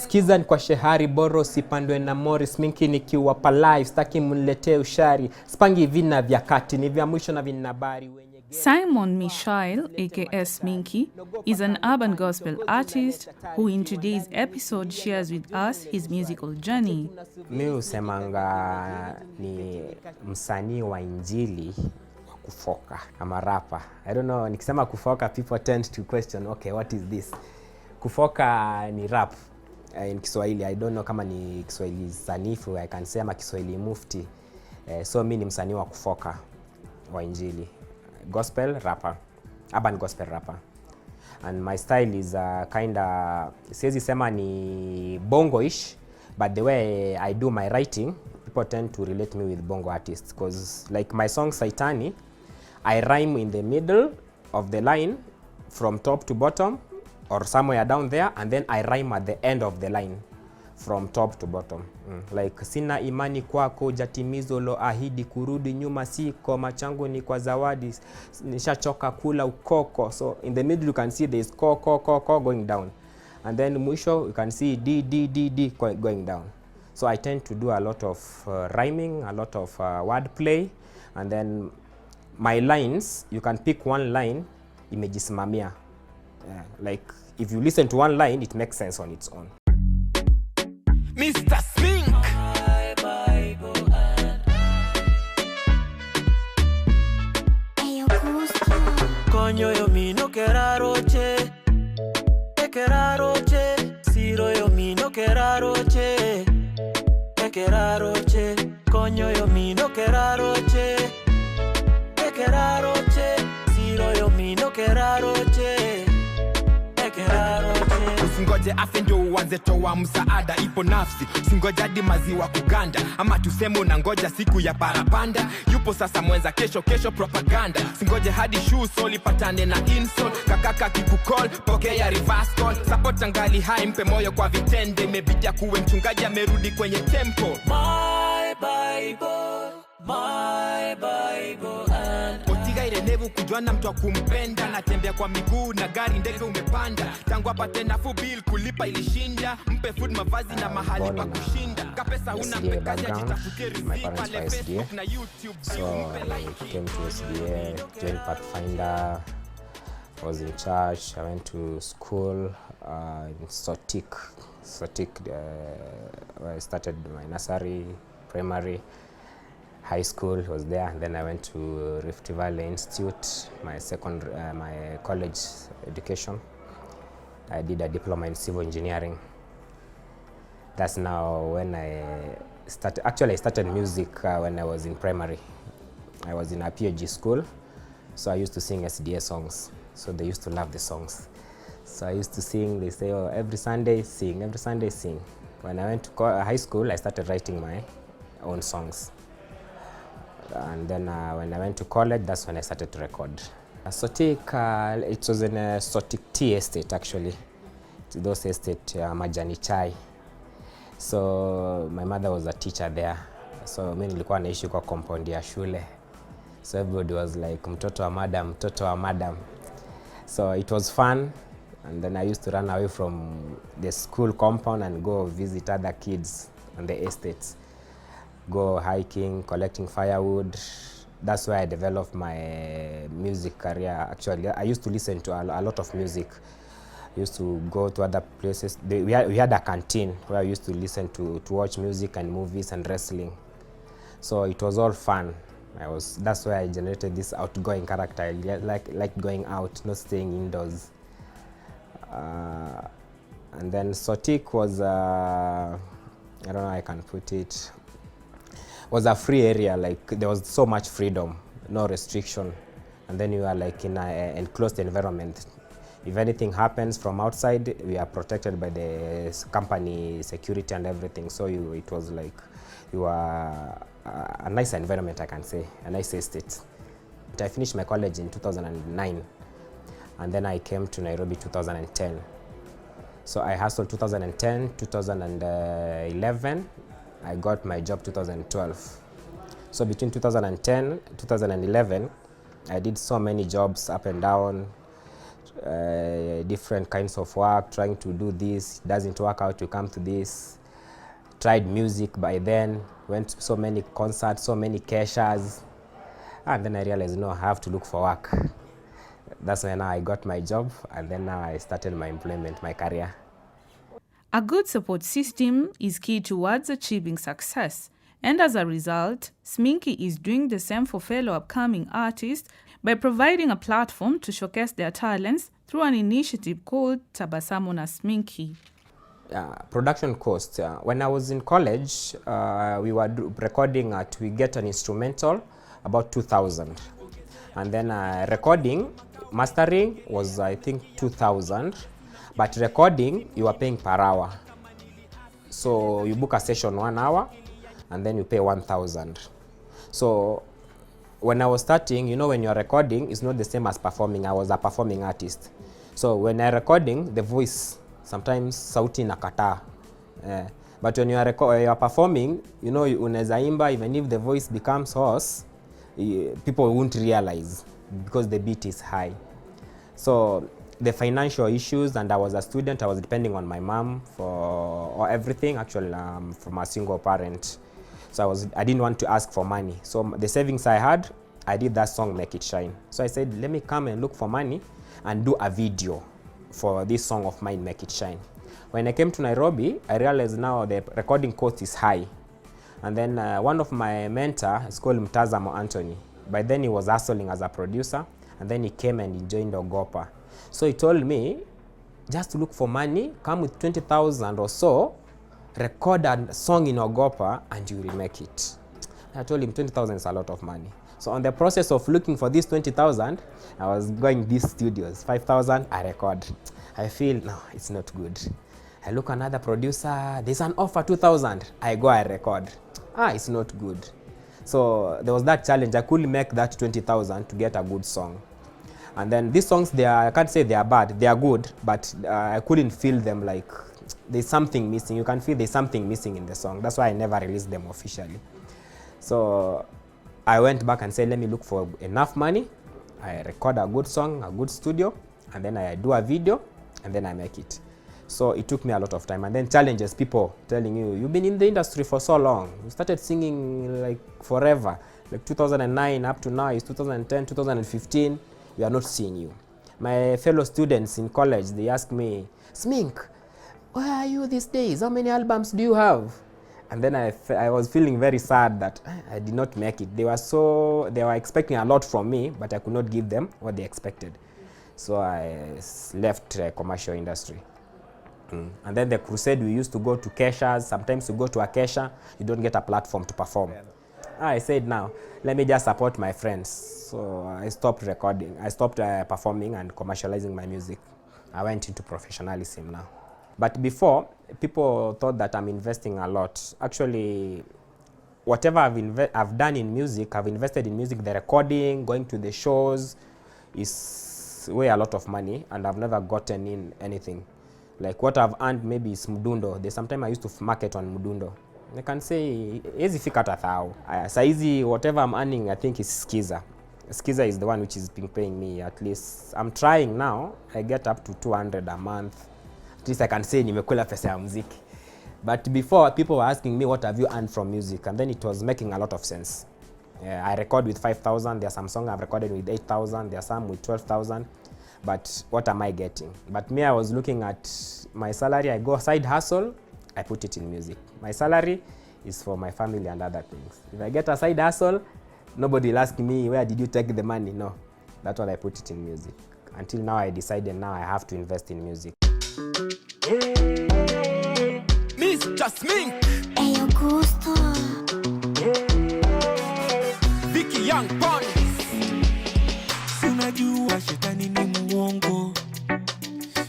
Skiza ni kwa shehari boro sipandwe na mori. Sminky nikiwapa live staki mniletee ushari. Spangi vina vya kati ni vya mwisho na vinabari. Simon Michael, aka Sminky, is an urban gospel artist who in today's episode shares with us his musical journey. Mimi usemanga ni msanii wa injili wa kufoka ama rapper. I don't know, nikisema kufoka people tend to question, okay, what is this? Kufoka ni rap in Kiswahili. I don't know kama ni Kiswahili sanifu, I can say ama Kiswahili mufti. So mimi ni msanii wa kufoka wa injili. Gospel rapper, urban gospel rapper. And my style is kinda, siwezi sema ni bongo-ish, but the way I do my writing, people tend to relate me with bongo artists. Because like my song Saitani, I rhyme in the middle of the line from top to bottom or somewhere down there, and then I rhyme at the end of the line from top to bottom. Like sina imani kwako jatimizo lo ahidi kurudi nyuma siko machangu ni kwa zawadi nishachoka kula ukoko. So in the middle you can see there is ko going down, and then mwisho you can see d going down. So I tend to do a lot of rhyming, a lot of wordplay, and then my lines, you can pick one line imejisimamia. Like if you listen to one line it makes sense on its own. Mr. Smink. My Bible and Ayo Gusto. Coño yo mi no queraroche. Te queraroche. Siro yo mi no queraroche. Te queraroche. Coño yo mi no queraroche. Te queraroche. Siro yo mi no queraroche. Te queraroche. Usingoje afe ndio uanze toa msaada, ipo nafsi. Usingoje hadi maziwa kuganda, ama tuseme unangoja siku ya parapanda. Yupo sasa mwenza kesho propaganda. Usingoje hadi shoe soli patane na insole. Kakaka kikukol, pokea reverse call. Support angali hai mpe moyo kwa vitende. Imebidia kuwe mchungaji amerudi kwenye tempo. My Bible, my Bible and Otiga ile nevu kujuana mtu wa kumpenda. Natembea kwa miguu na gari ndege umepanda. Tangu apate nafuu bill kulipa ilishinda. Mpe food mavazi na mahali pa kushinda. Kapesa huna mpe kazi ajitafutie riziki pale Facebook na YouTube. So I came to SDA, joined Pathfinder, I was in church, I went to school in Sotik. I started my nursery, primary, high school was there, and then I went to Rift Valley Institute, my college education. I did a diploma in civil engineering. That's now when I started. Actually, I started music when I was in primary. I was in a PhD school, so I used to sing SDA songs. So they used to love the songs. So I used to sing. They say, "Oh, every Sunday sing, every Sunday sing." When I went to high school, I started writing my own songs. And then when I went to college, that's when I started to record. Sotik, it was in a Sotik tea estate actually. Those estate majani chai. So my mother was a teacher there. So mimi nilikuwa naishi kwa compound ya shule. So everybody was like mtoto wa madam, mtoto wa madam. So it was fun. And then I used to run away from the school compound and go visit other kids on the estates. Go hiking, collecting firewood. That's where I developed my music career. Actually, I used to listen to a lot of music. I used to go to other places. We had a canteen where I used to listen to watch music and movies and wrestling. So it was all fun. That's why I generated this outgoing character. I like going out, not staying indoors. And then Sotik was, I don't know how I can put it, was a free area. Like there was so much freedom, no restriction, and then you are like in an enclosed environment. If anything happens from outside, we are protected by the company security and everything. So it was like you are a nice environment, I can say, a nice estate. I finished my college in 2009, and then I came to Nairobi 2010. So I hustled 2010, 2011. I got my job 2012. So between 2010 2011, I did so many jobs up and down. different kinds of work, trying to do this, doesn't work out, you come to this. Tried music by then, went to so many concerts, so many keshas, and then I realized, no, I have to look for work. That's when I got my job, and then now I started my employment, my career. A good support system is key towards achieving success, and as a result, Sminky is doing the same for fellow upcoming artists by providing a platform to showcase their talents through an initiative called Tabasamu na Sminky. Production cost. When I was in college, we were recording we get an instrumental about 2,000, and then recording, mastering was I think 2,000, but recording you are paying per hour. So you book a session 1 hour, and then you pay 1,000. So when I was starting, you know, when you're recording, it's not the same as performing. I was a performing artist. So when I'm recording, the voice, sometimes sauti nakataa. But when you are performing, you know, unaweza imba, even if the voice becomes hoarse, people won't realize because the beat is high. So the financial issues, and I was a student, I was depending on my mom for everything. Actually, from a single parent. So I didn't want to ask for money. So the savings I had, I did that song, Make It Shine. So I said, let me come and look for money and do a video for this song of mine, Make It Shine. When I came to Nairobi, I realized now the recording cost is high. And then one of my mentor is called Tabasamu Anthony. By then he was hustling as a producer, and then he came and he joined Ogopa. So he told me, just to look for money, come with 20,000 or so, record a song in Ogopa, and you will make it. I told him 20,000 is a lot of money. So on the process of looking for this 20,000, I was going these studios. 5,000, I record. I feel, no, it's not good. I look another producer, there's an offer 2,000. I go, I record. It's not good. So there was that challenge. I couldn't make that 20,000 to get a good song. And then these songs, I can't say they are bad. They are good, but I couldn't feel them like there's something missing. You can feel there's something missing in the song. That's why I never released them officially. So I went back and said, let me look for enough money. I record a good song, a good studio, and then I do a video, and then I make it. So it took me a lot of time. And then challenges, people telling you, you've been in the industry for so long. You started singing like forever. Like 2009 up to now is 2010, 2015. We are not seeing you. My fellow students in college, they ask me, Smink, where are you these days? How many albums do you have? And then I was feeling very sad that I did not make it. They were expecting a lot from me, but I could not give them what they expected. So I left commercial industry. And then the crusade, we used to go to keshas. Sometimes you go to a kesha, you don't get a platform to perform. I said, now, let me just support my friends. So I stopped recording. I stopped performing and commercializing my music. I went into professionalism now. But before, people thought that I'm investing a lot. Actually, whatever I've done in music, I've invested in music. The recording, going to the shows is way a lot of money, and I've never gotten in anything. Like what I've earned maybe is Mudundo. There's sometimes I used to market on Mudundo. I can say, easy fika tathao. Saizi, whatever I'm earning, I think is Skiza. Skiza is the one which is been paying me at least. I'm trying now. I get up to 200 a month. At least I can say nimekula pesa ya muziki. But before, people were asking me, what have you earned from music? And then it was making a lot of sense. I record with 5,000. There are some songs I've recorded with 8,000. There are some with 12,000. But what am I getting? But me, I was looking at my salary. I go side hustle, I put it in music. My salary is for my family and other things. If I get a side hustle, nobody will ask me, where did you take the money? No, that's what I put it in music. Until now, I decided now I have to invest in music. Mr. Smink, Eyo gusto. Vicky Young Pons. Unajua shetani ni muongo.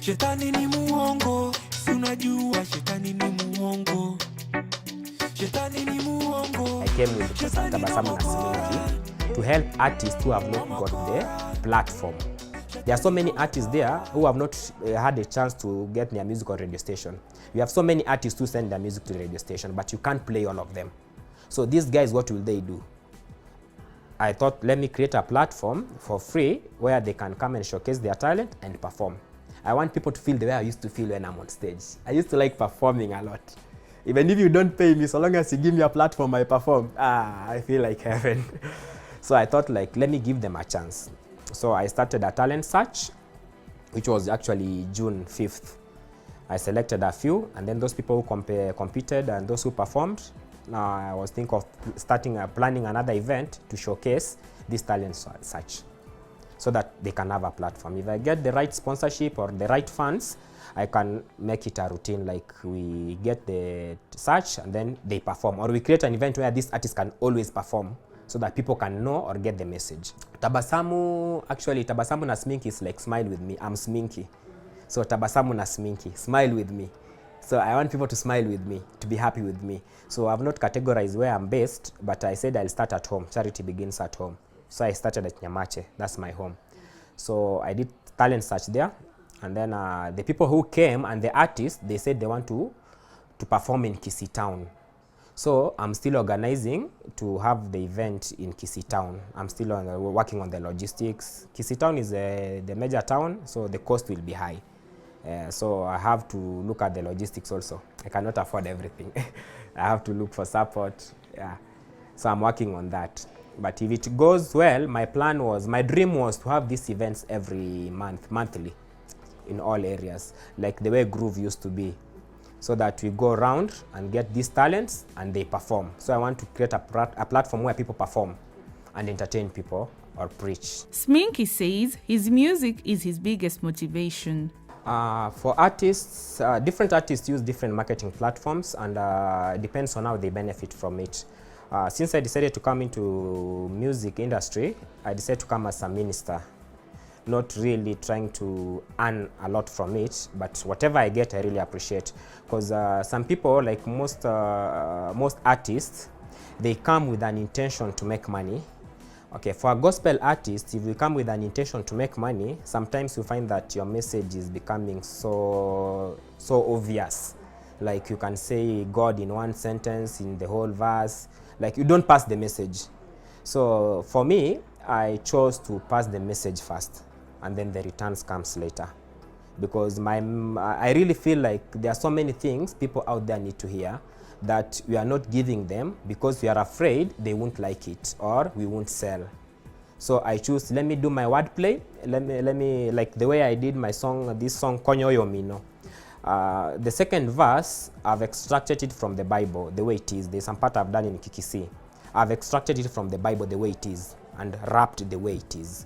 Shetani ni muongo. Unajua shetani ni muongo. Shetani ni muongo. I came with Tabasamu na Sminky to help artists who have not got the platform. There are so many artists there who have not had a chance to get their music on radio station. You have so many artists who send their music to the radio station, but you can't play all of them. So these guys, what will they do? I thought, let me create a platform for free where they can come and showcase their talent and perform. I want people to feel the way I used to feel when I'm on stage. I used to like performing a lot. Even if you don't pay me, so long as you give me a platform, I perform. I feel like heaven. So I thought, like, let me give them a chance. So I started a talent search, which was actually June 5th. I selected a few, and then those people who competed and those who performed, now I was thinking of planning another event to showcase this talent search so that they can have a platform. If I get the right sponsorship or the right funds, I can make it a routine, like we get the search and then they perform, or we create an event where this artist can always perform so that people can know or get the message. Tabasamu, actually Tabasamu na Sminky is like smile with me. I'm Sminky. So Tabasamu na Sminky, smile with me. So I want people to smile with me, to be happy with me. So I've not categorized where I'm based, but I said I'll start at home. Charity begins at home. So I started at Nyamache, that's my home. So I did talent search there, and then the people who came and the artists, they said they want to perform in Kisii Town. So I'm still organizing to have the event in Kisii Town. I'm still working on the logistics. Kisii Town is the major town, so the cost will be high. So I have to look at the logistics also. I cannot afford everything. I have to look for support. Yeah. So I'm working on that. But if it goes well, my dream was to have these events every monthly, in all areas, like the way Groove used to be, so that we go around and get these talents and they perform. So I want to create a platform where people perform and entertain people or preach. Sminky says his music is his biggest motivation. For artists, different artists use different marketing platforms, and it depends on how they benefit from it. Since I decided to come into music industry, I decided to come as a minister, not really trying to earn a lot from it, but whatever I get, I really appreciate. Because some people, like most artists, they come with an intention to make money. Okay, for a gospel artist, if you come with an intention to make money, sometimes you find that your message is becoming so obvious. Like you can say God in one sentence, in the whole verse, like you don't pass the message. So for me, I chose to pass the message first, and then the returns comes later. Because I really feel like there are so many things people out there need to hear that we are not giving them because we are afraid they won't like it or we won't sell. So I choose, let me do my wordplay. Let me like the way I did my song, this song Konyo Yomino. The second verse, I've extracted it from the Bible the way it is. There's some part I've done in Kikisi. I've extracted it from the Bible the way it is and rapped the way it is.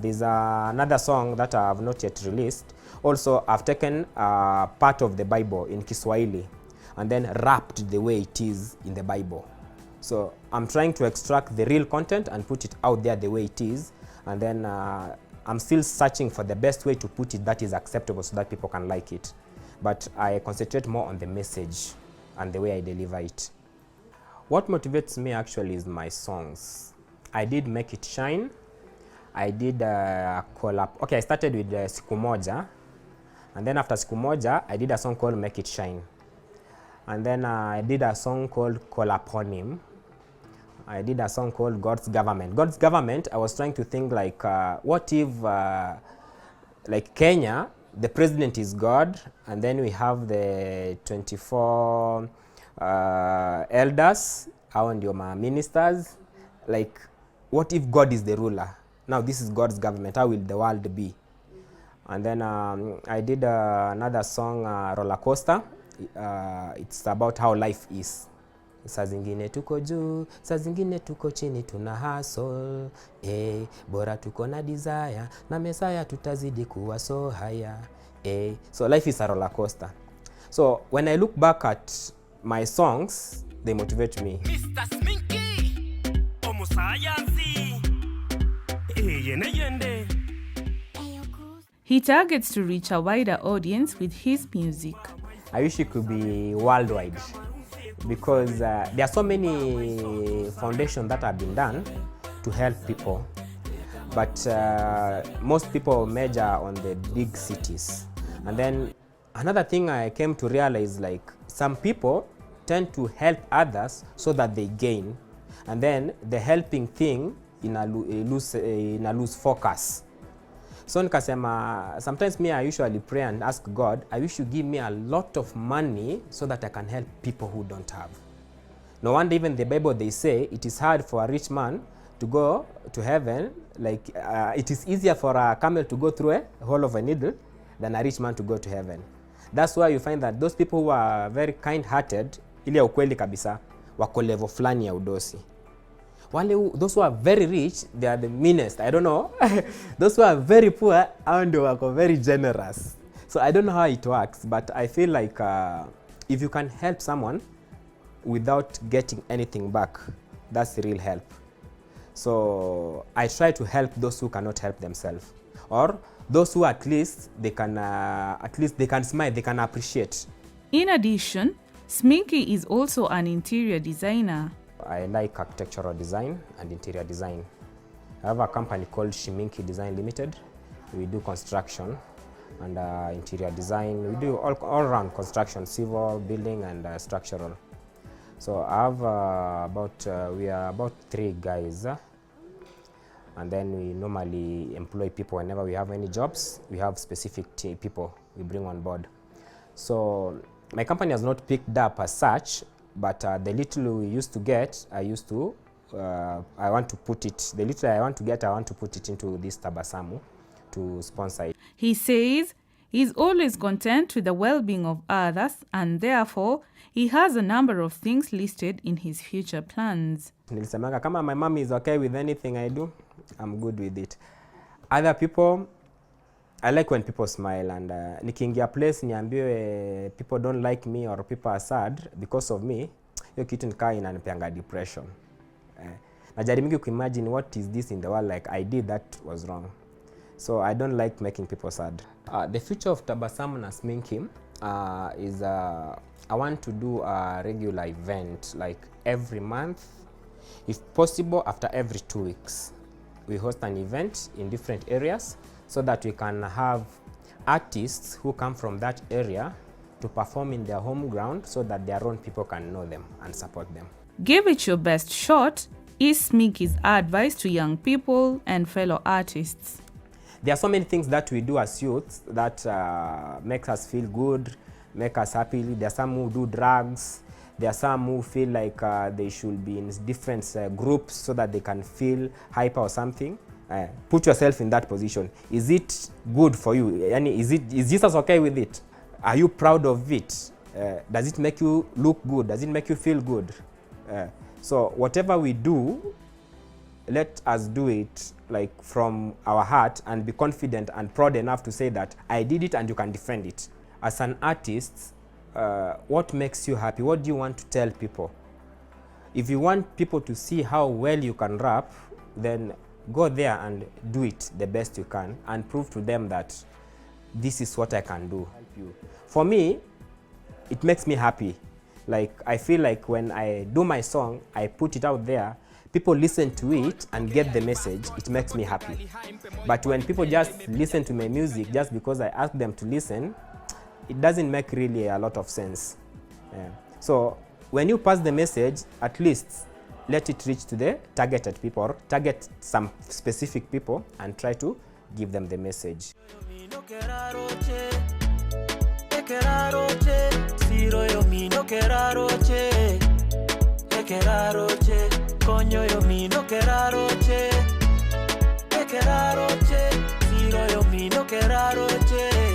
There's another song that I have not yet released. Also, I've taken part of the Bible in Kiswahili and then rapped the way it is in the Bible. So I'm trying to extract the real content and put it out there the way it is, and then I'm still searching for the best way to put it that is acceptable so that people can like it. But I concentrate more on the message and the way I deliver it. What motivates me actually is my songs. I did Make It Shine. I did a collab. Okay, I started with Siku Moja, and then after Siku Moja, I did a song called Make It Shine. And then I did a song called Colaponym. I did a song called God's Government. God's Government, I was trying to think like, what if, like Kenya, the president is God, and then we have the 24 elders, hao ndio ma ministers. Like, what if God is the ruler? Now this is God's government, how will the world be? And then I did another song, Roller Coaster. It's about how life is. Saa zingine tuko juu, saa zingine tuko chini, tuna hustle. Bora tuko na desire, na Messiah tutazidi kuwa so higher. So life is a roller coaster. So when I look back at my songs, they motivate me. Mr. Sminky, Omusayansi, yende yende. He targets to reach a wider audience with his music. I wish it could be worldwide, because there are so many foundations that have been done to help people, but most people major on the big cities. And then another thing I came to realize, like some people tend to help others so that they gain, and then the helping thing ina lose focus. So nikasema, sometimes me I usually pray and ask God, I wish you give me a lot of money so that I can help people who don't have. No wonder even the Bible they say it is hard for a rich man to go to heaven, like it is easier for a camel to go through a hole of a needle than a rich man to go to heaven. That's why you find that those people who are very kind-hearted, ile ukweli kabisa, wako level fulani ya udosi. Those who are very rich, they are the meanest. I don't know. Those who are very poor, and wako very generous. So I don't know how it works, but I feel like if you can help someone without getting anything back, that's the real help. So I try to help those who cannot help themselves, or those who at least they can smile, they can appreciate. In addition, Sminky is also an interior designer. I like architectural design and interior design. I have a company called Sminky Design Limited. We do construction and interior design. We do all around construction, civil, building, and structural. So I have we are about 3 guys, and then we normally employ people whenever we have any jobs. We have specific people we bring on board. So my company has not picked up as such, but the little we used to get, I want to put it, the little I want to get, I want to put it into this Tabasamu to sponsor it. He says he's always content with the well-being of others, and therefore he has a number of things listed in his future plans. Nilisemanga kama my mom is okay with anything I do, I'm good with it. Other people, I like when people smile, and nikiingia place niambiwe people don't like me or people are sad because of me, hiyo kitu nikaa inanipeanga depression. Najaribu kuimagine what is this in the world, like I did that was wrong. So I don't like making people sad. The future of Tabasamu na Sminky is I want to do a regular event, like every month, if possible after every 2 weeks. We host an event in different areas so that we can have artists who come from that area to perform in their home ground so that their own people can know them and support them. Give it your best shot is Sminky's advice to young people and fellow artists. There are so many things that we do as youths that makes us feel good, make us happy. There are some who do drugs. There are some who feel like they should be in different groups so that they can feel hyper or something. Put yourself in that position. Is it good for you? Is Jesus okay with it? Are you proud of it? Does it make you look good? Does it make you feel good? So whatever we do, let us do it like from our heart and be confident and proud enough to say that I did it and you can defend it. As an artist, what makes you happy? What do you want to tell people? If you want people to see how well you can rap, then go there and do it the best you can and prove to them that this is what I can do. For me, it makes me happy. Like I feel like when I do my song, I put it out there, people listen to it and get the message, it makes me happy. But when people just listen to my music just because I ask them to listen, it doesn't make really a lot of sense. So when you pass the message, at least let it reach to the targeted people, or target some specific people and try to give them the message. Coño yo mi no queraroche, te queraroche, siro yo mi no queraroche.